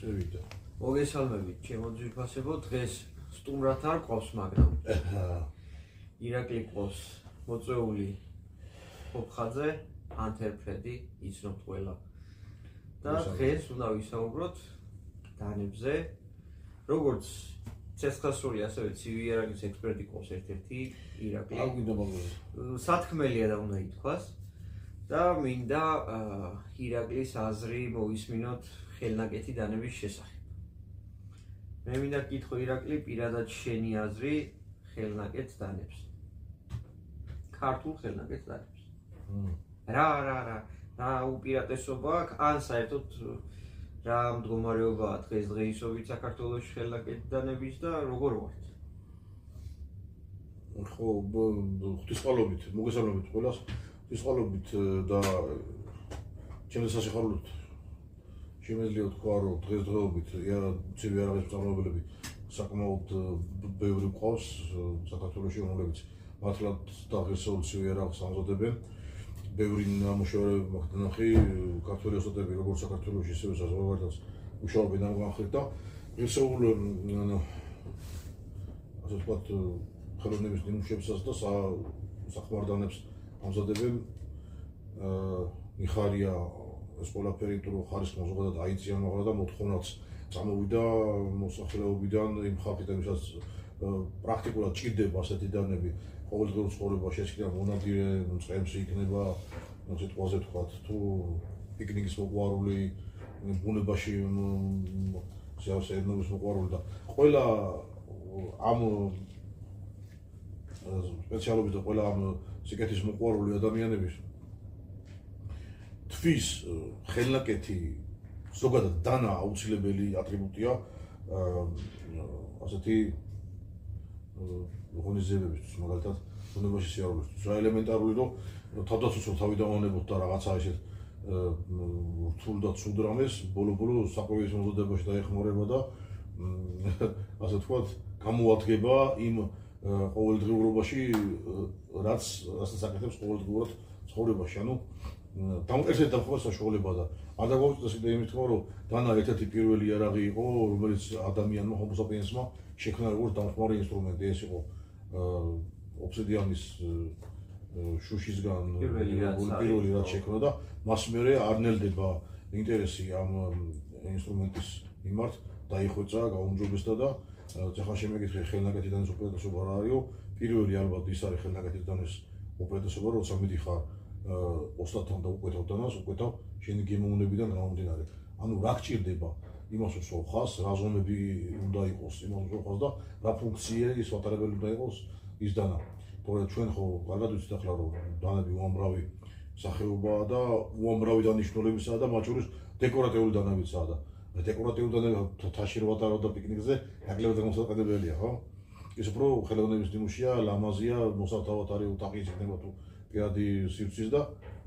მოგესალმებით, ჩემო ძვირფასებო, დღეს სტუმრად არ ყავს, მაგრამ ირაკლი ყავს მოწვეული ფოფხაძე, ანთერფრედი, იცნობთ ყველა. და დღეს უნდა ვისაუბროთ დანებზე, როგორც ცეცხლსრული, ასევე ცივი იარაღის ექსპერტი ყავს ერთ-ერთი ირაკლი. სათქმელია და უნდა ითქვას. და მინდა ირაკლის აზრი მოვისმინოთ ხელნაკეთი დანების შესახებ. მე მინდა გკითხო ირაკლი, პირადად შენი აზრი ხელნაკეთ დანებს. ქართულ ხელნაკეთ დანებს. რა უპირატესობა აქვს, ან საერთოდ რა მდგომარეობაა დღესდღეობით საქართველოში ხელნაკეთ დანების და როგორ ვართ? ხო, ღვთისმშობლობით, მოგესალმებით ყველას. ღვთისმშობლობით და ჩემს სასიხარულოდ შემიძლია თქვა, რომ დღესდღეობით ცივი იარაღის მწარმოებლები საკმაოდ ბევრი ყავს საქართველოში, რომლებიც მართლაც დაღესულ ცივი იარაღს ამზადებენ. ბევრი ნამუშევრები მოხდა ნახი, ქართველი ოსტატები როგორც საქართველოში, ისევე საზღვარგარეთაც მუშაობენ ამ განხრით და ღირსეულ ასე ვთქვათ ხელოვნების ნიმუშებსაც და სახმარდანებს ამზადებენ. მიხარია ეს ყველაფერი, თუ ხარისხმა ზოგადად აიწია, მაგრამ და მოთხოვნაც წამოვიდა მოსახლეობიდან იმ ხალხიდან, ვისაც პრაქტიკულად ჭირდება ასეთი დანები ყოველდღიურ ცხოვრებაში, ეს კიდევ მონადირე მწყემსი იქნება, სიტყვაზე ვთქვათ, თუ პიკნიკის მოყვარული, ბუნებაში სეირნობის მოყვარული და ყველა ამ სპეციალობით და ყველა ამ სიკეთის მოყვარული ადამიანების თვის ხელნაკეთი ზოგადად დანა აუცილებელი ატრიბუტია ასეთი ღონისძიებებისთვის, მაგალითად ბუნებაში სიარულისთვის. რა ელემენტარული, რომ თავდაცვისო თავი დავანებოთ და რაღაცა ესეთ რთულ და ცუდ რამეს ბოლო-ბოლო საკვების მომზადებაში დაეხმარება და ასე ვთქვათ, გამოადგება იმ ყოველდღიურობაში, რასაც აკეთებს ყოველდღიურად ცხოვრებაში. ანუ დამკვირვებლად დამხმარე საშუალება და არ დაგვაუწყდეს კიდე იმით, რომ დანა ერთ-ერთი პირველი იარაღი იყო, რომელიც ადამიანმა, ჰომო საპიენსმა შექმნა როგორც დამხმარე ინსტრუმენტი. ეს იყო ობსიდიანის შუშისგან პირველი რაც შექმნა და მას მერე არ ნელდება ინტერესი ამ ინსტრუმენტის მიმართ, დაიხვეწა, გაუმჯობესდა და ახლა შემეკითხე ხელნაკეთი დანის უპირატესობა რა არისო? პირველი ალბათ ის არის ხელნაკეთი დანის უპირატესობა, როცა მიდიხარ ოსტატთან და უკვეთავ დანას, უკვეთავ შენი გემოვნებიდან გამომდინარე. ანუ რა გჭირდება? იმას უსვავ ხაზს, რა ზომები უნდა იყოს, იმას უსვავ ხაზს და რა ფუნქცია ის ვატარებელი უნდა იყოს ის დანა. თორემ ჩვენ ხო კარგად ვიცით ახლა, რომ დანები უამრავი სახეობაა და უამრავი დანიშნულებისაა და მათ შორის დეკორატიული დანებიცაა და დეკორატიული დანები თაში რო ვატარავ და პიკნიკზე ნაკლებად გამოსაყენებელია, ხო? ის უფრო ხელოვნების ნიმუშია, ლამაზია, მოსათავად არის უტაყი იქნება თუ პირადი სივრცის და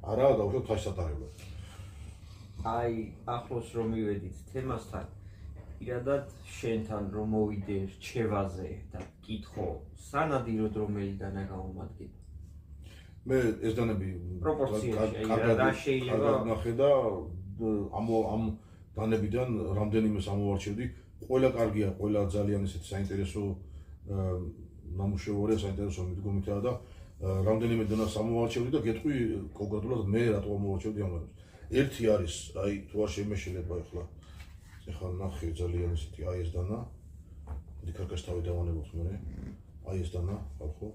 არა დაუშვათ თაშს ატარებლად. აი, ახლოს რომ მივედით თემასთან, პირადად შენთან რომ მოვიდე რჩევაზე და გკითხო, სანადიროდ რომელი დანა გამომადგება? მე ეს დანები პროპორციაში შეიძლება ნახე და ამ დანებიდან რამდენიმეს ამოვარჩევდი. ყველა კარგია, ყველა ძალიან ისეთი საინტერესო ნამუშევარია, საინტერესო მიდგომითაა და რამდენიმე დანას ამოვარჩევდი და გეტყვი კონკრეტულად მე რატო ამოვარჩევდი ამ დანას. ერთი არის, აი თუ არ შემეშლება ეხლა ნახე ძალიან ისეთი, აი ეს დანა, დიკარკას თავი დავანებოთ მე, აი ეს დანა, ხო?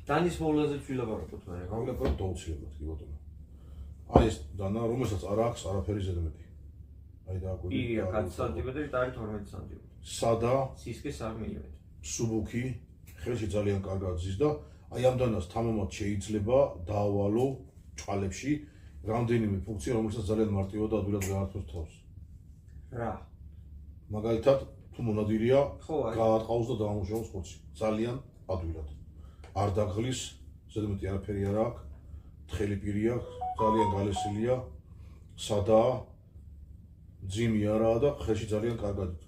დანის მოვლაზე ვილაპარაკოთ მე, გავლაპარაკოთ აუცილებლად, კი ბატონო. აი ეს დანა, რომელსაც არ აქვს არაფერი ზედმეტი. აი დააკვირდი. ირია 10 სანტიმეტრი და 12 სანტიმეტრი. სადა, სისქე 3 მმ. სუბუქი, ხელში ძალიან კარგად ზის და აი ამ დანას თამამად შეიძლება დაავალო ჭყალებში რამდენიმე ფუნქცია, რომელსაც ძალიან მარტივად და ადვილად გაართვევს თავს. რა? მაგალითად, თუ მონადირეა, გაატყავს და დაამუშავოს ხორცი. ძალიან ადვილად. არ დაღლის, ზედმეტი არაფერი არ აქვს, თხელი პირი აქვს, ძალიან გალესილია, სადაა, ძიმი არაა და ხელში ძალიან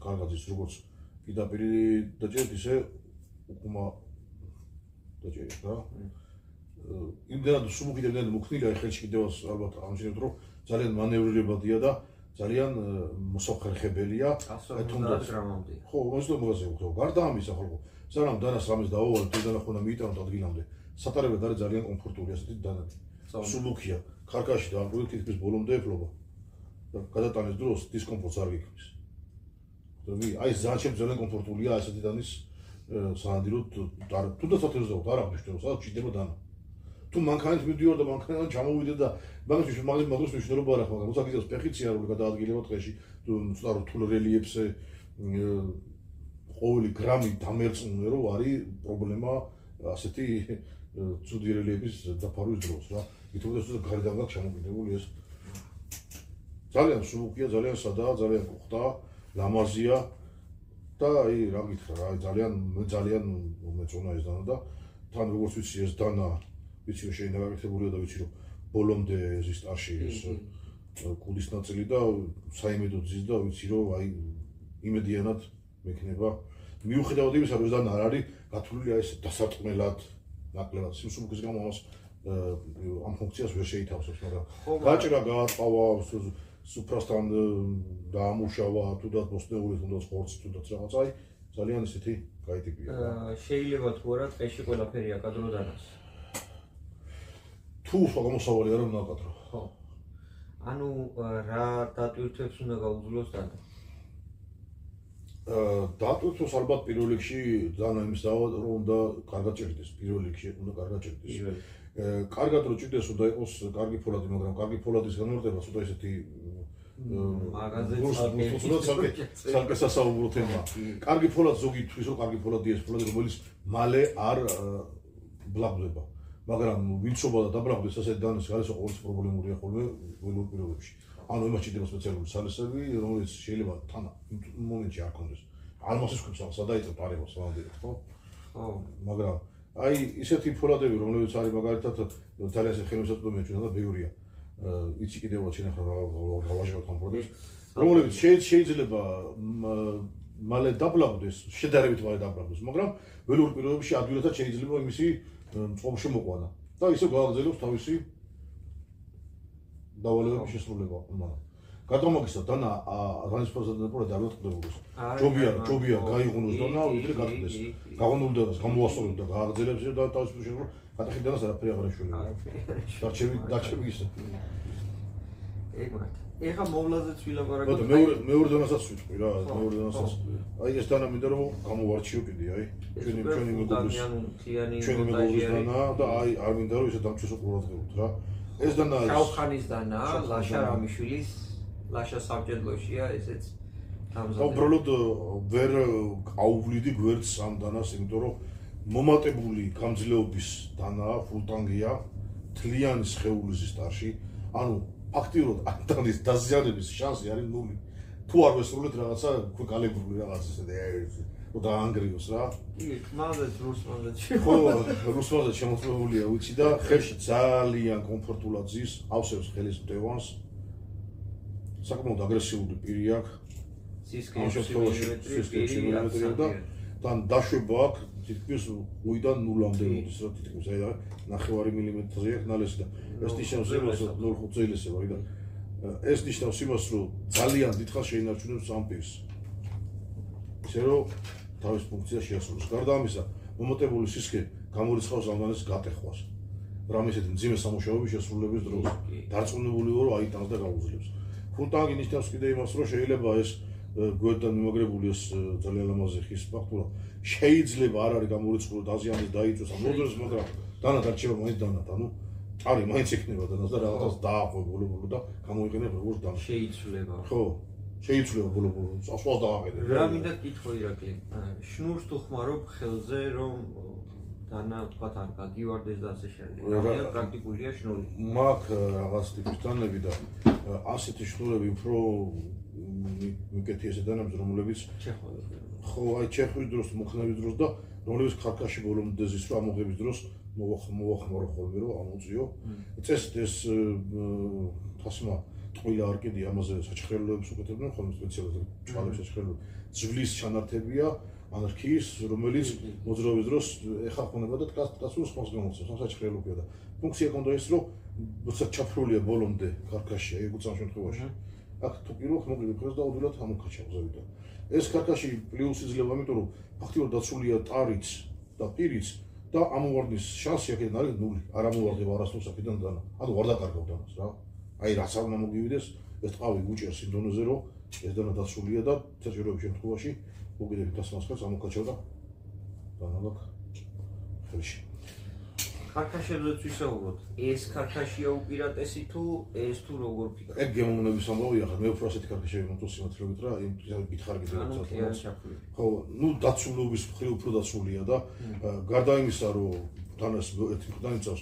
კარგად ზის, როგორც პირდაპირ დაჭერით, ისე უკუმა დაჭერით რა. იმდენად სუბუქი და იმდენად მოქნილია ხელში კიდევაც ალბათ ამჩნევთ, რომ ძალიან მანევრირებადია და ძალიან მოსახერხებელია. თუნდაც გრამამდე. ხო, მოსდო მოგაზე ხო. გარდა ამისა ხო, სანამ დანას რამეს დაუვალ, თუ დანახონა მიიტანოთ ადგილამდე. სატარებლად არის ძალიან კომფორტული ასეთი დანა. სულუქია, ხარკაში და ამ პროექტის ბოლომდე ეფლობა. გადატანის დროს დისკომფორტს არ გიქმნის. აი ძალიან კომფორტულია ასეთი დანის საანდილოდ თუნდაც ათეულზეოთ არ აღნიშნავს, სადაც ჭირდება დანა. თუ მანქანით მიდიოდი და მანქანიდან ჩამოვიდე და მაგის მნიშვნელობა არ აქვს, მაგრამ როცა გიძებს ფეხიც იარული გადაადგილება დღეში, თუ რთულ რელიეფზე ყოველი გრამი დამერწმუნე რომ არის პრობლემა ასეთი ცუდი რელიეფის დაფარვის დროს რა. ითხოვდეს რომ გარედან გაქვს ჩამოკიდებული ეს. ძალიან სულუქია, ძალიან სადაა, ძალიან კუხტაა, ლამაზია და აი რა გითხრა რა, ძალიან მეწონა ეს დანა და თან როგორც ვიცი ეს დანა ვიცი რომ შეიძლება გაკეთებულია და ვიცი რომ ბოლომდე ეს სტარში ეს კუდის ნაწილი და საიმედო ძის და ვიცი რომ აი იმედიანად მექნება მიუხედავად იმისა რომ ეს დანა არ არის გათვლილი ეს დასარტყმელად ნაკლებად სიმსუბუქის გამო ამას ამ ფუნქციას ვერ შეითავსებს მაგრამ გაჭრა გაატყავა სუფრასთან დაამუშავა თუდად მოსნეული თუნდაც ხორცი თუდაც რაღაცა აი ძალიან ისეთი კაი ტიპია შეიძლება თუ არა ტყეში ყველაფერი აკადრო დანას თუ სხვა გამოსავალი არ უნდა აკადრო ხო ანუ რა დატვირთვებს უნდა გაუძლოს დანა დატვირთვას ალბათ პირველ რიგში ძალიან იმის დავად რომ უნდა კარგად ჭირდეს პირველ რიგში უნდა კარგად ჭირდეს კარგად რო ჭირდეს უნდა იყოს კარგი ფოლადი მაგრამ კარგი ფოლადის განმარტება ცოტა ისეთი ცალკე სასაუბრო თემა. კარგი ფოლადი ზოგი თვის რომ კარგი ფოლადია ეს ფოლადი რომელიც მალე არ ბლაგდება. მაგრამ ვინცობა და დაბრაგდეს ასეთ დანის გარეს ყოველთვის პრობლემურია ხოლმე ველურ პირობებში. ანუ იმას ჭირდება სპეციალური სალესები, რომელიც შეიძლება თან მომენტში არ კონდეს. ალმასის ქვებს სადაიწყო პარებას ვამდენად, ხო? ხო. მაგრამ აი ისეთი ფოლადები რომლებიც არის მაგალითად ძალიან ხელმისაწვდომია ჩვენ და ბევრია. იცი კიდევ ჩინახა გავაჟღავთ ამ პროდუქტს რომლებიც შეიძლება მალე დაბლაგდეს შედარებით მალე დაბლაგდეს მაგრამ ველურ პირობებში ადვილადად შეიძლება იმისი წყობაში მოყვანა და ისე გააგრძელებს თავისი დავალებების შესრულება მაგრამ გადამაგისა დანა რანის პროცედურა დავეთყდებოდეს ჯობია გაიღუნოს დანა ვიდრე გაკეთდეს გაღუნული დანას გამოასწორებს და გააგრძელებს და თავის შესრულება გადახი დანას არაფერი აღარ ეშველება დარჩები ისე ეხა მოვლაზეც ვილაპარაკოთ მეორე დანასაც ვიტყვი რა მეორე დანასაც აი ეს დანა მინდა რომ გამოვარჩიო კიდე აი ჩვენი მეგობრის დანა და აი არ მინდა რომ ისე დამჩესო ყურადღებოთ რა ეს დანა შავხანის დანა ლაშა რამიშვილის ლაშა საბჭედლოშია ესეც უბრალოდ ვერ აუვლიდი გვერდს ამ დანას იმიტომ რომ მომატებული გამძლეობის დანაა ფულტანგია თლიანი სხეულის სტარში ანუ აქტიურად აქტანის დაზიანების შანსი არის ნული თუ არ ვესრულეთ რაღაცა კალიბრული რაღაც ისე და ანგრიოს რა მანდ რუსმანდ ხო რუსმანდ შემოწმებულია უცი და ხელში ძალიან კომფორტულად ზის ავსებს ხელის მტევანს საკმაოდ აგრესიული პირი აქვს სისქე და თან დაშვება აქვს თითქმის 0-დან 0-მდე მოდის რა თითქმის აი 9 მილიმეტრზე აქვს ნალესი და ეს ნიშნავს იმას რომ 0.5 წელისება და ეს ნიშნავს იმას რომ ძალიან დიდხანს შეინარჩუნებს ამ პირს ისე რომ თავის ფუნქციას შეასრულოს გარდა ამისა მომატებული სისქე გამორიცხავს ამ დანას გატეხვას რამ ისეთი მძიმე სამუშაოების შესრულების დროს დარწმუნებული ვარო აიტანს და გაუძლებს ფულტანგი ნიშნავს კიდე იმას რომ შეიძლება ეს გვერდთან მიმაგრებული ეს ძალიან ლამაზი ხის ფაქტურა შეიძლება არ არის გამორიცხული დაზიანების დაიწოს ამ როდესაც მაგრამ დანა დარჩება მაინც დანა ანუ არის მაინც იქნება დანას და რაღაცას დააყვებულებული და გამოიყენებ როგორც დანა შეიცვლება ხო შეიცვლება ბოლო-ბოლო ასვას დააყენებ რა მინდა კითხო ირაკლი შნურს თუ ხმარობ ხელზე რომ დანა თქვათ არ გაგივარდეს და ასე შემდეგ რა პრაქტიკულია შნური მაქვს რაღაც ტიპის დანები და ასეთი შნურები უფრო მიკეთი ესე დანებს რომლებიც ხო აი ჩეხვის დროს მოხნევის დროს და რომლებიც ხარკაში ბოლომდე ზის რომ ამოღების დროს მოახმარო ხოლმე რომ ამოწიო წესით ეს თასმა ტყუილა არ კიდე ამაზე საჩხერლოებს უკეთებდნენ ხოლმე სპეციალურად ჭვალებს საჩხერლო ძვლის ჩანართებია ანარქიის რომელიც მოძრაობის დროს ეხახუნება და ткаცულს ხმას გამოცემს ამ საჩხერლოებია და ფუნქცია ქონდა ის რომ როცა ჩაფრულია ბოლომდე ხარკაში აი უცან შემთხვევაში აქ თუ კი რო მოკლედ მხრეს დაუდვილად ამოქაჩა ზევიდა. ეს ქარქაში პლუსი ძლევა, იმიტომ რომ ფაქტიურად დაცულია ტარიც და პირიც და ამოვარდნის შანსი აქედან არის 0. არ ამოვარდება არასდროს აქედან დანა. ანუ ვარ დაკარგავდანას რა. აი რაც არ უნდა მოგივიდეს, ეს ტყავი გუჭერს იმ დონეზე რომ ეს დანა დაცულია და საჭიროების შემთხვევაში მოგიდებით დასმასხელს ამოქაჩავდა დანალაკ ხელში. ქარქაშებზეც ვისაუბროთ. ეს ქარქაშია უპირატესი თუ ეს თუ როგორ ფიქრობ? ეგ გემოვნების ამბავია ხა მე უფრო ასეთი ქარქაშები მომწონს სიმართლებით რა იმ გითხარ ანუ ხო ნუ დაცულობის მხრივ უფრო დაცულია და გარდა იმისა რომ თანას ერთი მხრიდან იწავს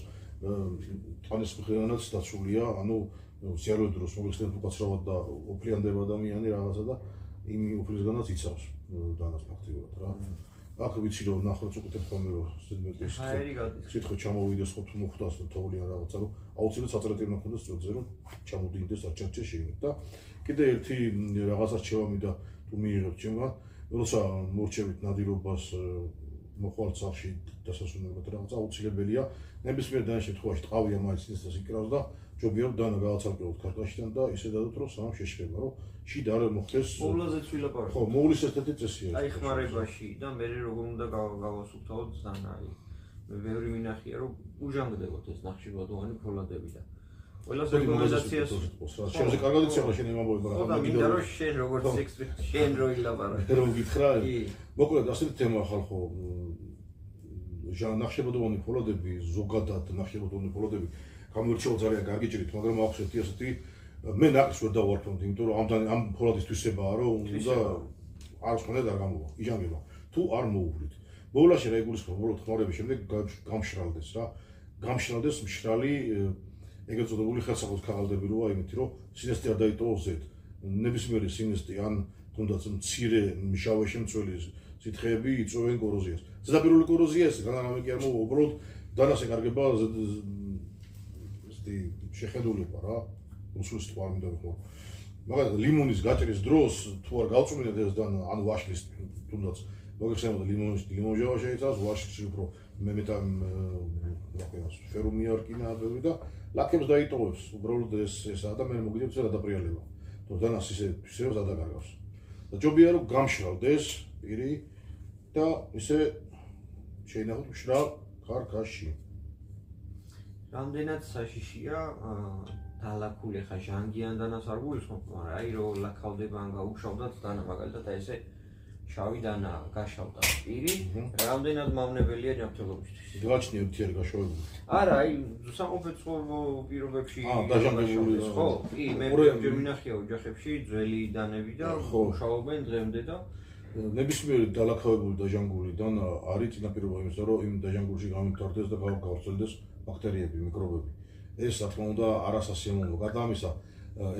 თანას მხრიდანაც დაცულია ანუ სიარული დროს მოგეხსენებთ უკაცრავად და უფლიანდება ადამიანი რაღაცა და იმ უფლისგანაც იცავს დანას ფაქტიურად რა აქ ვიცი რომ ნახოთ უკეთებ ხოლმე რომ სტუდენტის სიტყვა ჩამოვიდეს ხო თუ მოხდას თოვლიან რაღაცა რომ აუცილებლად საწრეთი უნდა ქონდეს წოდზე რომ ჩამოვიდეს არჩევში შეიძლება და კიდე ერთი რაღაც არჩევა მინდა თუ მიიღებთ ჩემგან როცა მორჩებით ნადირობას მოხვალ სახში დასასვენებლად რაღაცა აუცილებელია ნებისმიერ დანიშნულ შემთხვევაში ტყავია მაინც ისეს იკრავს და ჯობია რომ დანა გავაცალკევოთ ქარქაშიდან და ისე დადოთ რომ სამ შეშრება რომ შიდა არ მოხდეს მოვლაზეც ვილაპარაკო ხო მოვლის ერთ-ერთი წესია აი ხმარებაში და მე როგორ უნდა გავასუფთავოთ ზანა აი მე ბევრი მინახია რომ უჟანგდებოდ ეს ნახშირბადოვანი ფოლადები და ყველას რეკომენდაციას შენზე კარგად იცი ახლა შენ იმამბობი მაგრამ მე მინდა რომ შენ როგორც ექსპერტი შენ რო ილაპარაკე რომ გითხრა მოკლედ ასეთი თემა ხალხო ნახშირბადოვანი ფოლადები ზოგადად ნახშირბადოვანი ფოლადები გამორჩევა ძალიან კარგი ჭრით მაგრამ აქვს ერთი ასეთი მე ნაყრს ვერ დავარქვევთ იმიტომ რომ ამ ფოლადის თვისებაა რომ უნდა არ ხონდა არ გამოვა იჟანგება თუ არ მოუვლით მოვლაში რა იგულისხმება ბოლო ხმარების შემდეგ გამშრალდეს რა გამშრალდეს მშრალი ეგრეთ წოდებული ხელსაყრელი ქაღალდები როა იმითი რომ სინესტი არ დაიტოვოს ზედ ნებისმიერი სინესტი ან თუნდაც მცირე მშავე შემცველი სითხეები იწვევენ კოროზიას ზედაპირული კოროზია ეს განარამე კი არ მოვა უბრალოდ დანასაკარგება შეხედულება რა რუსულს თუ არ მინდა ვიხმო მაგრამ ლიმონის გაჭრის დროს თუ არ გავწმინდეთ ეს და ანუ ვაშლის თუნდაც მოგეხსენებოდა ლიმონჟავა შეიცავს ვაშლში უფრო მეთა ნახევარს ფერუმი არ კინა ბევრი და ლაქებს დაიტოვებს უბრალოდ ეს ადამიანი მოგიძებს რა დაპრიალება თუ დანას ისე გადაგარგავს და ჯობია რომ გამშრალდეს პირი და ისე შეინახოთ მშრალ ქარქაში რამდენად საშიშია დალაქული ხა ჟანგიან დანას არ გულისხმობ მაგრამ აი რომ ლაქავდება ან გაუშავდათ დანა მაგალითად აი ესე შავი დანა გაშავდა პირი რამდენად მავნებელია ჯანმრთელობისთვის გაჩნია ურთიერთი გაშავებული არა აი სამყოფეცხოვრო პირობებში დაჟანგებული ხო კი მე ჯერ მინახია ოჯახებში ძველი დანები და მუშაობენ დღემდე და ნებისმიერი დალაქავებული დაჟანგული დანა არის წინაპირობა იმისა რომ იმ დაჟანგულში გამიმთავრდეს და გავრცელდეს ბაქტერიები მიკრობები ეს რა თქმა უნდა არასასიამოვნო გარდა ამისა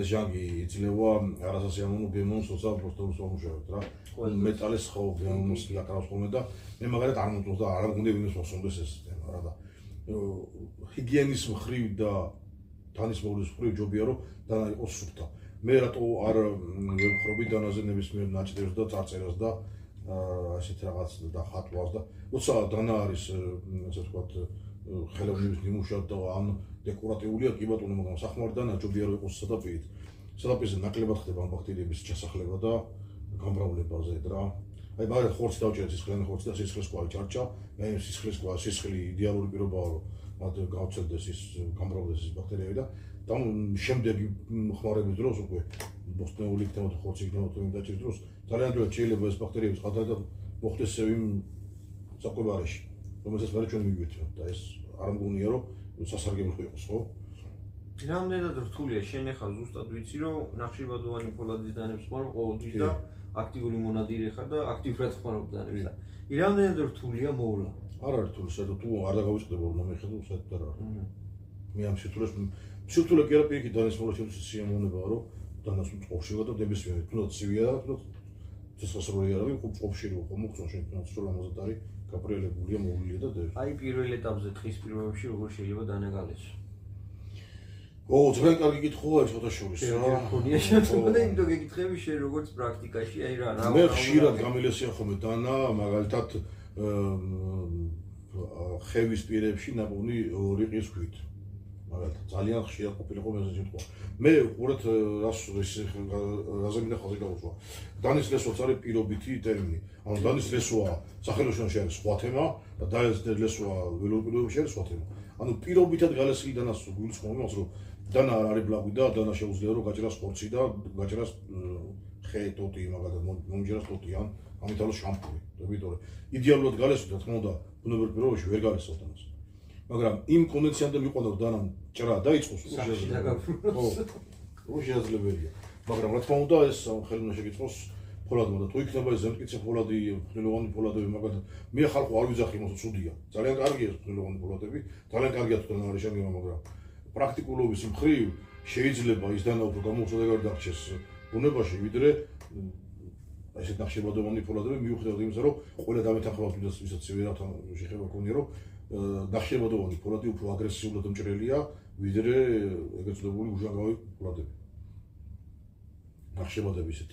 ეს ჟანგი იძლევა არასასიამოვნო გემონს როცა პროსტოლს ვამუშავებთ რა მეტალის ხო გემონს ლაკრავს ხოლმე და მე მაგალითად არ მომწონს და არ მგონია ვინმეს მოსწონდეს ეს თემა რა და ჰიგიენის მხრივ და დანის მოვლის მხრივ ჯობია რომ დანა იყოს სუფთა მე რატო არ ვემხრობი დანაზე ნებისმიერ ნაჭდებს და წარწერას და ასეთ რაღაც და ხატვას და როცა დანა არის ასე ვთქვათ ხელოვნების ნიმუშად და ან დეკორატიულია კი ბატონო მაგრამ სახმარდანა ჯობია რომ იყოს სადაპირით სადაპირზე ნაკლებად ხდება ამ ბაქტერიების ჩასახლება და გამრავლებაზე რა აი მაგალითად ხორცს დავჭერეთ სისხლიანი ხორცი და სისხლის კვალი ჩარჩა მე სისხლი იდეალური პირობაა რომ მათ გავცელდეს ის გამრავლდეს ის ბაქტერიები და შემდეგი ხმარების დროს უკვე ბოსტნეული იქნება ხორცი იქნება თუ იმ დაჭრის დროს ძალიან ძველ შეიძლება ეს ბაქტერიების ყადადა მოხდეს იმ საკვებარეში რომელსაც მე ჩვენ მივიძებთ და ეს არ მგონია რომ სასარგებლო იყოს ხო? რამდენად რთულია შენ ახლა ზუსტად ვიცი რომ ნახშირბადოვანი ფოლადის დანებს ხმარობ ყოველთვის და აქტიური მონადირე ხარ და აქტიურად ხმარობ დანებს და რამდენად რთულია მოვლა? არ არის რთული საერთოდ თუ არ დაგავიწყდება რომ მეხედავ საერთოდ არ არის მე ამ სიტუაციას კი არა პირიქით დანის მოვლა შეიძლება სიამოვნებაა რომ დანას მწყობში და ნებისმიერი თუნდაც ცივია და თუნდაც ცეცხლსროლი არ არის მწყობში რომ მოგწონ შენ თუნდაც სრულ ამაზად არის გაპრიელებულია მოვლია და აი პირველ ეტაპზე დღის პირველებში როგორ შეიძლება დანაგალეს ო ძალიან კარგი კითხვაა ცოტა შორის რა ხონია შეწყვეტა იმიტომ გეკითხები შენ როგორც პრაქტიკაში აი რა მე ხშირად გამილესია ხოლმე დანა მაგალითად ხევის პირებში ნაპოვნი 2 ყის ქვით მაგალითად ძალიან ხშირად ყოფილიყო მეზოჯი თქვა მე უყურეთ რაზე მინდა ხალხი გავუშვა დანის ლესვაც არის პირობითი ტერმინი ანუ დანის ლესვა სახელმწიფოში არის სხვა თემა და დანის ლესვა ველოდებაში არის სხვა თემა ანუ პირობითად გალესილი დანას გულისხმობ იმას რომ დანა არ არის ბლაგვი და დანა შეუძლია რომ გაჭრას ხორცი და გაჭრას ხე ტოტი მაგალითად მომჯერას ტოტი ან ამითალოს შამპური იმიტომ რომ იდეალურად გალესვით რა თქმა უნდა ბუნებრივ პირობებში ვერ გალესავ დანას მაგრამ იმ კონდიციონამდე მიყვანო რომ დანამ ჭრა დაიწყოს შეძლებელია მაგრამ რა თქმა უნდა ეს ხელი უნდა შეგიწყოს ფოლადმა და თუ იქნება ეს ზემტკიცე ფოლადი ფხნილოვანი ფოლადები მაგალითად მე ხალხო არ ვიძახი იმას ცუდია ძალიან კარგია ფხნილოვანი ფოლადები ძალიან კარგია თუ არ შეგვიმა მაგრამ პრაქტიკულობის მხრივ შეიძლება ის დანა უფრო გამოუცოდეგარი დარჩეს ბუნებაში ვიდრე ესეთ ნახშირბადოვანი ფოლადები მიუხედავად იმისა რომ ყველა დამეთანხმებად ვისაც ვერავთან შეხება ქონია რომ ნახშირბადოვანი ფოლადი უფრო აგრესიულად მჭრელია ვიდრე ეგრეთ წოდებული უჟანგავი ფოლადები ნახშირბადები ისეთ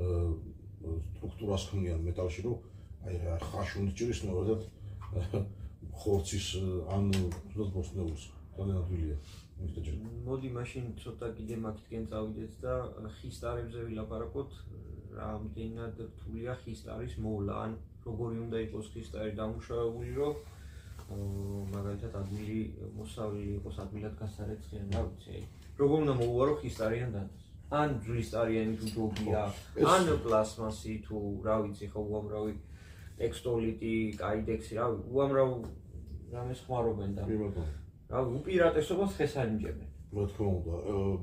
სტრუქტურას ქმნიან მეტალში რომ აი ხაშუნი ჭრის ნორად ხორცის ან თუნდაც ბოსნეულს ძალიან ადვილია მოდი მაშინ ცოტა კიდე მაგითკენ წავიდეთ და ხის ტარებზე ვილაპარაკოთ რამდენად რთულია ხის ტარის მოვლა ან როგორი უნდა იყოს ხის ტარი დამუშავებული რომ მაგალითად ადვილი მოსავლილი იყოს ადვილად გასარეცხი ან რა ვიცი როგორ უნდა მოუვარო ხის ტარიან დანას ან ძვლის ტარიანი თუ ჯობია ან პლასმასი თუ რა ვიცი ხო უამრავი ტექსტოლიტი კაიდექსი რა უამრავ რამეს ხმარობენ და რა უპირატესობას ხეს ანიჭებენ რა თქმა უნდა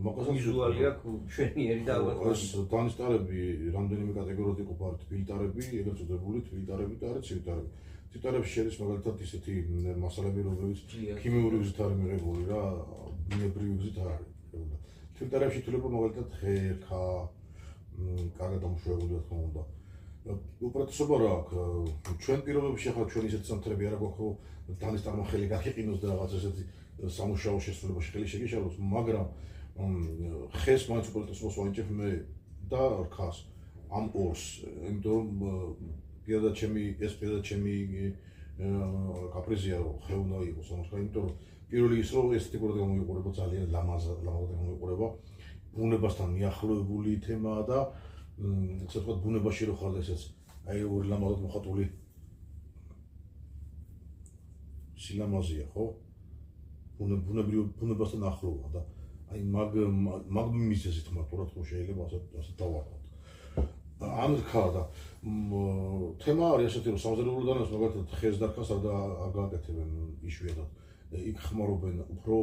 მაგასაც ვიზუალი აქვს შვენიერი და ალბათ ეს დანის ტარები რამდენიმე კატეგორიად იყოფა თბილი ტარები ეგრეთ წოდებული თბილი ტარები და არის ცივი ტარები თბილი ტარებში შედის მაგალითად ისეთი მასალები რომლებიც ქიმიური გზით არის მიღებული რა ბუნებრივი გზით არ არის თბილი ტარებში თვლება მაგალითად ხერხა კარგად დამუშავებული რა თქმა უნდა უპირატესობა რა აქვს ჩვენ პირობებში ახლა ჩვენ ისეთი სამთრები არ აქვს რომ დანის წარმახელი გაგიყინოს და რაღაც ესეთი სამუშაო შესრულებაში ხელი შეგიშალოს მაგრამ ხეს მაინც უპირატესობას ვანიჭებ მე და რქას ამ ორს იმიტომ რომ პირადად ჩემი კაპრიზია რომ ხე უნდა იყოს ამას იმიტომ რომ პირველი ის რომ ესთეტიკურად გამოიყურება ძალიან ლამაზად გამოიყურება ბუნებასთან მიახლოებული თემაა და ასე ვთქვათ ბუნებაში რო ხარ და ესეც აი ორი ლამაზად მოხატული სილამაზია ხო ბუნებასთან ახლოა და აი მაგ მიზეზით მარტო თუ შეიძლება ასე დავარქვათ ამ რქა და თემა არის ასეთი რომ სამზარეულო დანას მაგალითად ხეს და რქას არ გააკეთებენ იშვიათად იქ ხმარობენ უფრო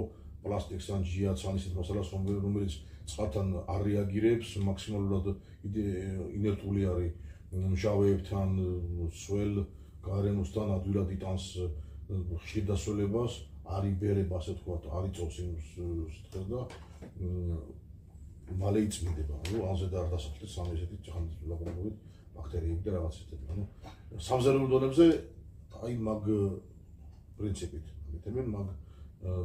პლასტიკს ან ჯიათს ან ისეთ მასალას რომელიც წყალთან არ რეაგირებს მაქსიმალურად ინერტული არის მჟავეებთან სველ გარემოსთან ადვილად იტანს ხშირ დასველებას არ იბერება ასე ვთქვათ არ იწოვს იმ სითხეს და მალე იწმინდება ანუ ანზე და არ დასახლდეს სამ ესეთი ჭახანძილაკრებებით ბაქტერიები და რაღაც ისეთი ანუ სამზარეულო დონებზე აი მაგ პრინციპით მეთემენ მაგ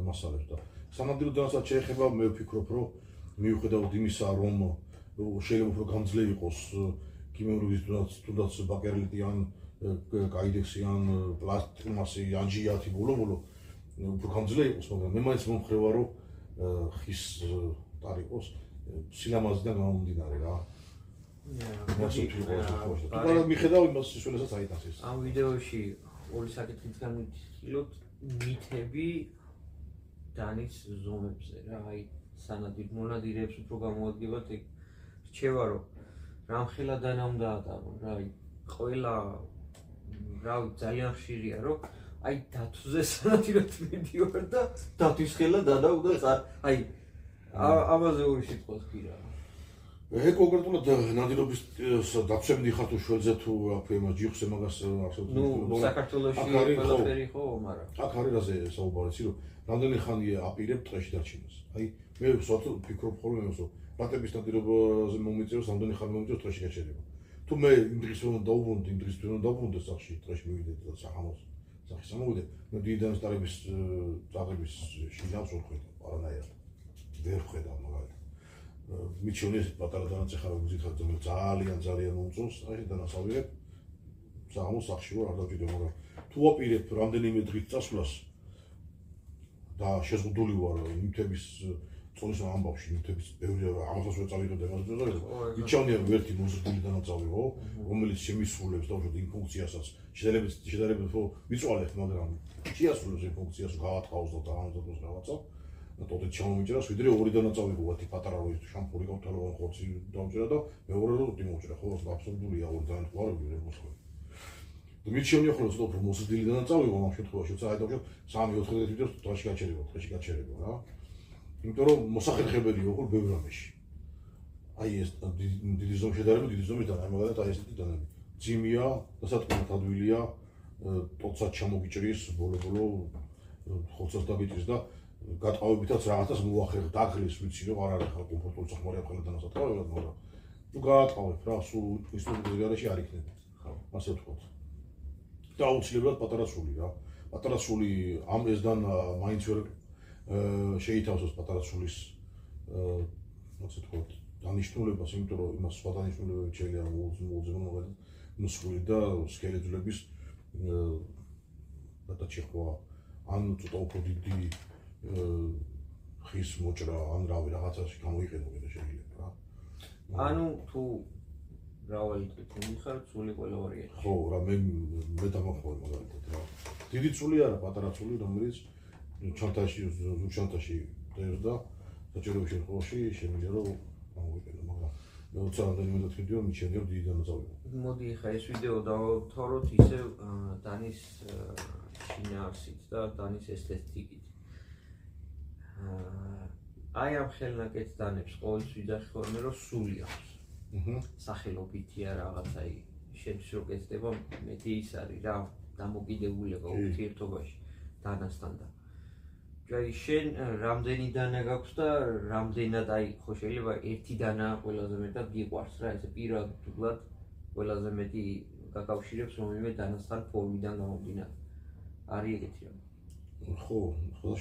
მასალებს და სამაგდრო დანასაც შეეხება მე ვფიქრობ რომ მიუხედავად იმისა რომ შეიძლება უფრო გამძლე იყოს ქიმიური თუნდაც ბაკერილიტი ან კაიდექსი ან პლასტმასი ან ჯიათი ბოლო უფრო გამძლე იყოს მაგრამ მე მაინც მომხრევა რომ ხის ტარი იყოს სილამაზიდან გამომდინარე რა მაგრამ მიხედავ იმას სულესაც აიტანს ეს ამ ვიდეოში ორი საკითხით განვიხილოთ მითები დანის ზომებზე რა აი სანადირ მონადირეებს უფრო გამოადგებათ ეგ რჩევა რომ რამხელა დანა უნდა ატარონ რა აი ყველა რა ძალიან ხშირია რომ აი დათვზე სანადირად მიდივარ და დათვის ხელა დანა უნდა აი ამაზე ორი სიტყვა ხირა ეგ კონკრეტულად ნადირობის დაცემდი ხათუ შველზე თუ აქვე იმას ჯიხზე მაგას ასეთ ნუ საქართველოში ყველაფერი ხო მაგრამ აქ არის რაზე საუბარი რომ რამდენი ხანია აპირებ ტყეში დარჩენას აი მე ვფიქრობ ხოლმე იმას რომ პატების ნადირობაზე მომიწევს რამდენი ხანი მომიწევს ტყეში გაჩერება თუ მე იმ დღის რომ დავუბრუნდი იმ დღის რომ დავუბრუნდე სახში ტყეში მივიდე და სახამოს სახში სამოვიდე მე დიდანის ტარების წაღების შინავს ვერ ხედავ არანაირად ვერ ხედავ მაგალითად მიჩვენე ეს პატარა დანაც ახლა მუსიკა ძალიან მომწონს აი დანასავირებ საღამოს სახში ვარ არ დავჭიდე მაგრამ თუ აპირებ რამდენიმე დღით წასვლას და შეზღუდული ვარ ნივთების წონის ამბავში, ნივთების ბევრი ამასაც ვერ წავიღებ დემონსტრაციაზე. მიცემია ერთი მოზრდილი დანაწავი, ხო, რომელიც შემისრულებს დაუშვათ იმ ფუნქციასაც, შედარებით უფრო ვიწვალებთ, მაგრამ შეასრულებს იმ ფუნქციას, გავატყავს და დაამზადოს რაღაცა. τότε ჩამომიჭრას, ვიდრე ორი დანაწავი გუათი პატარა როის შამპური გავთვალებან ხორცი დამჭერა და მეორე რო დიმოჭრა, ხო, აბსოლუტურია ორი ძალიან ყვარები რემოსხები. მიცემია ხოლმე უფრო მოზრდილი დანაწავი, ამ შემთხვევაში საერთოდ 3-4 ლიტრის თვაში გაჩერება, თვაში გაჩერება რა. იმიტომ რომ მოსახერხებელია უყურ ბევრ რამეში. აი ეს დიდი ზომის შედარებით, დიდი ზომის და მაგალითად აი ესეთი დანები. ძიმია, დასატყმად ადვილია, ტოცად ჩამოგიჭრის, ბოლო-ბოლო ხორცას დაგიჭრის და გატყავებითაც რაღაცას მოახერხ, დაგლის, ვიცი რომ არ არის ხალხი კომფორტული სახმარი ახლა დანასატყავებლად, მაგრამ თუ გაატყავებ რა, სულ ისტორიული გარეშე არ იქნება. ასე ვთქვათ. და აუცილებლად პატარა სული რა. პატარა სული ამ ესდან მაინც ვერ შეითავსოს პატარა სულის ასე ვთქვათ დანიშნულებას, იმიტომ რომ იმას სხვა დანიშნულებები შეიძლება მოუძებნო მაგალითად მსხვილი და სქელეტლების გადაჭრა ან ცოტა უფრო დიდი ხის მოჭრა ან რავი რაღაცაში გამოიყენო კიდე შეიძლება რა. ანუ თუ მრავალი ტიპი ხარ, სული ყველა ვარიანტი. ხო, რა მე დამახმოვე მაგალითად რა. დიდი სული არა, პატარა სული, რომელიც ჩანთაში დერდა საჭიროების შემთხვევაში შემიძლია რომ გამოიყენო, მაგრამ მე უცებ რამდენიმე მეთქი რომ მიჩენია რომ დიდი დანაწავი. მოდი ხა ეს ვიდეო დავთვალოთ ისევ დანის შინაარსით და დანის ესთეტიკით. აი ამ ხელნაკეთ დანებს ყოველთვის ვიძახი ხოლმე რომ სული აქვს. სახელობითია რაღაცა შენს რო კეთდება მეტი ის არის რა დამოკიდებულება ურთიერთობაში დანასთან და აი შენ რამდენი დანა გაქვს და რამდენად აი ხო შეიძლება ერთი დანა ყველაზე მეტად გიყვარს რა ესე პირადულად ყველაზე მეტი გაკავშირებს რომელიმე დანასთან ფორმიდან გამომდინარე არის ეგეთი რა ხო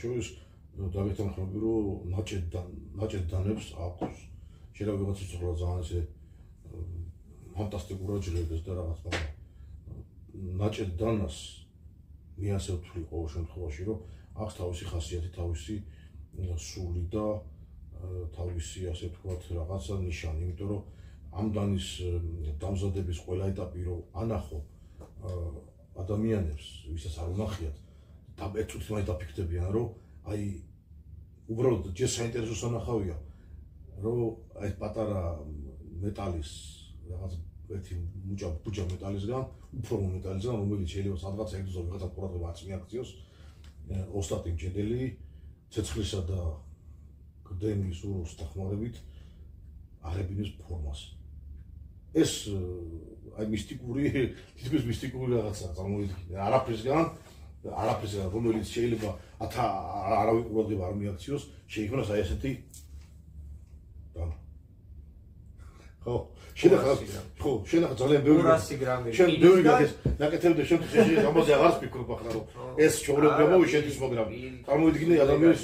შესაძლოა დავეთანხმები რომ ნაჭედ დანებს აქვს შეიძლება ვიღაც იცოცხლა ძალიან ესე ფანტასტიკურად ჟღერდეს და რაღაც მაგრამ ნაჭედ დანას მე ასე ვთვლი ყოველ შემთხვევაში რომ აქვს თავისი ხასიათი, თავისი სული და თავისი ასე ვთქვათ რაღაცა ნიშანი, იმიტომ რომ ამ დანის დამზადების ყველა ეტაპი რომ ანახო ადამიანებს, ვისაც არ უნახიათ, ერთუთ მაინც დაფიქრდებიან, რომ აი უბრალოდ ჯერ საინტერესო სანახავია, რომ აი პატარა მეტალის რაღაც ერთი ბუჯა მეტალისგან, უფრო მეტალისგან, რომელიც შეიძლება სადღაც ეგზო ვიღაცა ყურადღება არ მიაქციოს ოსტატი მჭედელი, ცეცხლისა და გდემლის უროს დახმარებით აღებინებს ფორმას. ეს აი მისტიკური, თითქმის მისტიკური რაღაცაა წარმოიდგინე. არაფრისგან, რომელიც შეიძლება არავინ ყურადღება არ მიაქციოს, შეიქმნას აი ესეთი დანა. შენახა ძალიან ბევრი 200 გრამი. შენ ბევრი გაკეთე, ნაკეთებდა შენ ამაზე აღარ ვფიქრობ ახლა რომ ეს ჩაურებდა მოვიშენთვის მაგრამ წარმოიდგინე ადამიანის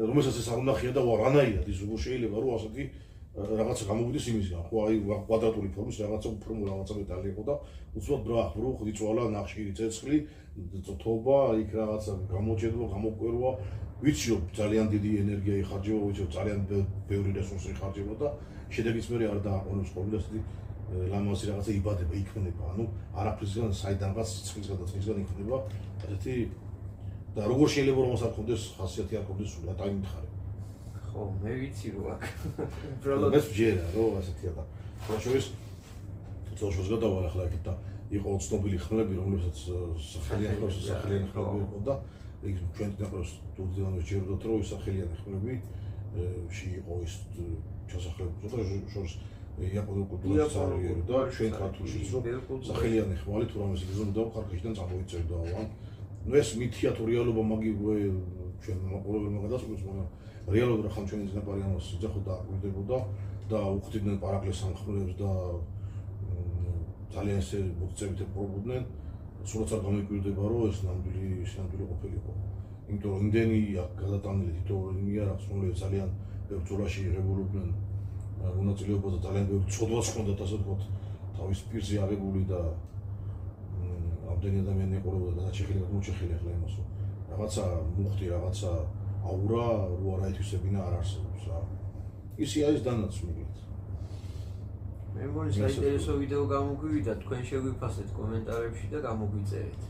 რომელსაც ეს არ უნახია და არანაირად ის როგორ შეიძლება რომ ასეთი რაღაცა გამოვიდეს იმისგან ხო აი კვადრატული ფორმის რაღაცა უფრო რაღაცა მეტალი იყო და უცბად ბრახ იწვალა ნახშირი ცეცხლი თობა იქ რაღაცა გამოჭედვა გამოკვერვა ვიცი რომ ძალიან დიდი ენერგია იხარჯება ვიცი რომ ძალიან ბევრი რესურსი იხარჯება და შედეგიც მე არ დააყენებს ყოველ ასეთი ლამაზი რაღაცა იბადება იქმნება ანუ არაფრისგან საიდანღაც ციხისგან და ციხისგან იქმნება ასეთი და როგორ შეიძლება რომ მას არ ქონდეს ხასიათი არ ქონდეს სულ და იმითხარე ხო მე ვიცი რომ აქ უბრალოდ ეს ჯერა რომ ასეთია და შორის თორშოს გადავალ ახლა იქ და იყო ცნობილი ხმლები რომლებსაც სახელიანი ხმლები იყო და იქ ჩვენ დაკროს თუძიანოს ჯერდოთ რომ სახელიანი ხმლები შეიყო ის ჩასახლებული და შორის იაპონურ კულტურას წარიერო და ჩვენ ქართულშიც რომ სახელიანი ხმალი თუ რამეს იგზნოდა ხარკაშიდან წამოიწერდა ან ნუ ეს მითია თუ რეალობა მაგი ჩვენ ყოველდღე გადასულს მაგრამ რეალურად ხან ჩვენი ზნეპარიანოს ძახოდა აკვირდებოდა და უხდიდნენ პარაკლეს სამხმლებს და ძალიან ესე მოწევით პრობოდნენ სულაც არ გამოიკვირდება რომ ეს ნამდვილი ყოფილიყო იმიტომ რომ იმდენი გადატანილი თითოეული არახს რომელიც ძალიან ბევრ ბრძოლაში იღებულობდნენ მონაწილეობა და ძალიან ბევრი ცოდვაც ჰქონდათ ასე ვთქვათ თავის პირზე აღებული და ამდენი ადამიანი ეყურებოდა და ჩეხილი გამოჩეხილი ახლა იმას რომ რაღაცა მუხტი, რაღაცა აურა, რო არა ითვისებინა არ არსებობს რა. ისი არის დანაცვლად. მე მგონი საინტერესო ვიდეო გამოგვივიდა, თქვენ შეგვიფასეთ კომენტარებში და გამოგვიწერეთ.